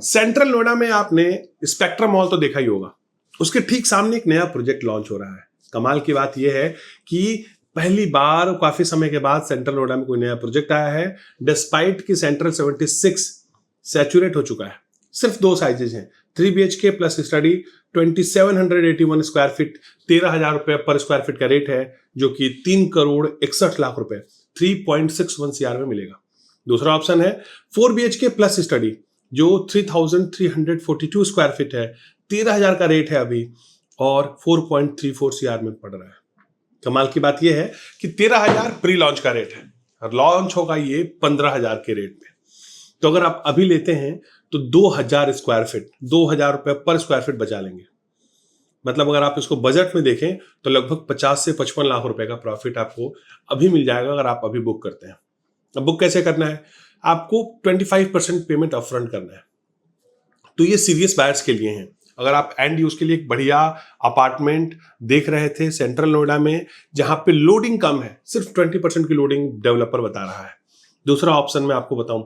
Central Noida में आपने spectrum mall तो देखा ही होगा, उसके ठीक सामने एक नया प्रोजेक्ट लॉन्च हो रहा है। कमाल की बात यह है कि पहली बार काफी समय के बाद सेंट्रल नोएडा में कोई नया प्रोजेक्ट आया है, डिस्पाइट कि सेंट्रल 76 सैचुरेट हो चुका है। सिर्फ 2 साइजेज हैं, 3 BHK plus study, 2781 square feet, 13,000 रुपए पर स्क्वायर फीट का रेट है, जो कि 3,61,00,000 रुपए 3.61 CR में मिलेगा। दूसरा ऑप्शन है 4 BHK प्लस स्टडी, जो 3,342 स्क्वायर फीट है, 13,000 का रेट है अभी और 4.34 CR में पड़ रहा है। कमाल की बात यह है कि 13,000 प्री लॉन्च का रेट है और लॉन्च होगा ये 15,000 के रेट पे। तो अगर आप अभी लेते हैं तो 2,000 स्क्वायर फीट, 2,000 रुपए पर स्क्वायर फीट बचा लेंगे। मतलब अगर आप इसको बजट में देखें तो लगभग 50 से 55 लाख रुपए का प्रॉफिट आपको अभी मिल जाएगा अगर आप अभी बुक करते हैं। अब बुक कैसे करना है? आपको 25% पेमेंट अपफ्रंट करना है। तो ये सीरियस बायर्स के लिए है। अगर आप एंड यूज के लिए एक बढ़िया अपार्टमेंट देख रहे थे सेंट्रल नोएडा में जहां पे लोडिंग कम है, सिर्फ 20% की लोडिंग डेवलपर बता रहा है। दूसरा ऑप्शन मैं आपको बताऊं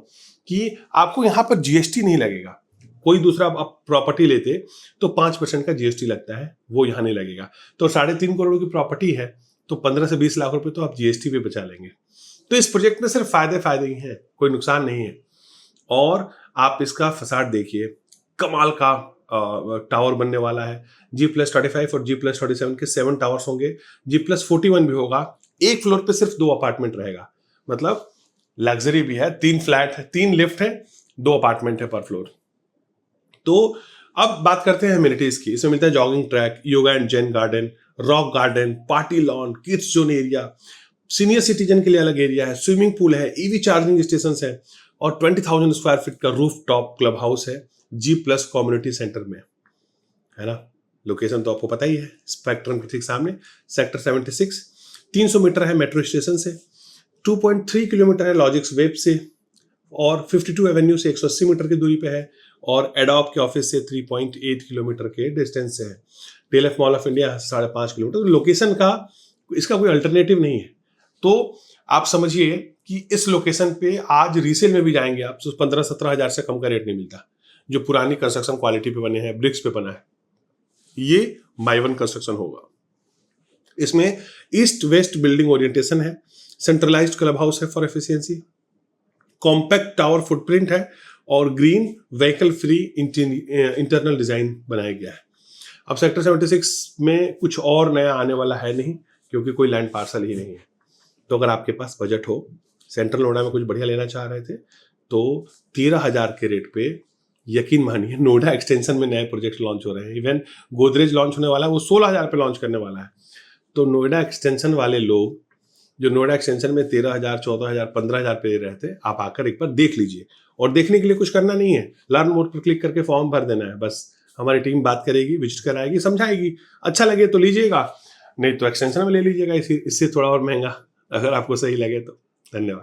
कि आपको यहां पर GST नहीं लगेगा। कोई दूसरा आप प्रॉपर्टी लेते तो 5% का GST लगता है, वो यहां नहीं लगेगा। तो 3.5 करोड़ की प्रॉपर्टी है तो 15 से 20 लाख रुपए तो आप GST पे बचा लेंगे। तो इस प्रोजेक्ट में सिर्फ फायदे ही हैं, कोई नुकसान नहीं है। और आप इसका फसाड देखिए, कमाल का टावर बनने वाला है। G+35 और G+37 के 7 टावर्स होंगे, G+41 भी होगा। एक फ्लोर पे सिर्फ 2 अपार्टमेंट रहेगा, मतलब लग्जरी भी है। 3 फ्लैट है, 3 लिफ्ट है, 2 अपार्टमेंट है पर फ्लोर। तो अब बात करते हैं एमिनिटीज की। इसमें मिलता है jogging track, yoga and Jain garden, rock garden, party lawn, kids zone area, senior citizen के लिए अलग एरिया है, स्विमिंग पूल है, EV चार्जिंग स्टेशन है और 20,000 स्क्वायर फीट का रूफ टॉप क्लब हाउस है G+ कम्युनिटी सेंटर में, है ना। लोकेशन तो आपको पता ही है, स्पेक्ट्रम के ठीक सामने, सेक्टर 76। 300 मीटर है मेट्रो स्टेशन से, 2.3 किलोमीटर है लॉजिक्स वेब से और 52 एवेन्यू से 180 मीटर की दूरी पे है और एडॉप के ऑफिस से 3.8 किलोमीटर के डिस्टेंस से है। DLF mall of India 5.5 kilometre. Location का इसका कोई अल्टरनेटिव नहीं है। तो आप समझिए कि इस लोकेशन पे आज रीसेल में भी जाएंगे आप तो 15-17 हज़ार से कम का रेट नहीं मिलता, जो पुरानी कंस्ट्रक्शन क्वालिटी पे बने हैं, ब्रिक्स पे बना है। ये माइवन कंस्ट्रक्शन होगा। इसमें ईस्ट वेस्ट बिल्डिंग ओरिएंटेशन है, सेंट्रलाइज्ड क्लब हाउस है for efficiency, compact tower footprint है और green vehicle free internal design बनाया गया है। अब सेक्टर 76 में कुछ और नया आने वाला है नहीं, क्योंकि कोई लैंड पार्सल ही नहीं है। तो अगर आपके पास बजट हो, सेंट्रल नोएडा में कुछ बढ़िया लेना चाह रहे थे, तो 13,000 के रेट पे यकीन मानिए नोएडा एक्सटेंशन में नए प्रोजेक्ट लॉन्च हो रहे हैं। इवन गोदरेज लॉन्च होने वाला है, वो 16,000 पे लॉन्च करने वाला है। तो नोएडा एक्सटेंशन वाले लोग जो नोएडा एक्सटेंशन में 13,000, 14,000, 15,000 पे दे रहे थे, आप आकर एक बार देख लीजिए। और देखने के लिए कुछ करना नहीं है, लर्न मोर पर क्लिक करके फॉर्म भर देना है बस। हमारी टीम बात करेगी, विजिट कराएगी, समझाएगी। अच्छा लगे तो लीजिएगा, नहीं तो एक्सटेंशन में ले लीजिएगा, इससे थोड़ा और महंगा, अगर आपको सही लगे तो। धन्यवाद।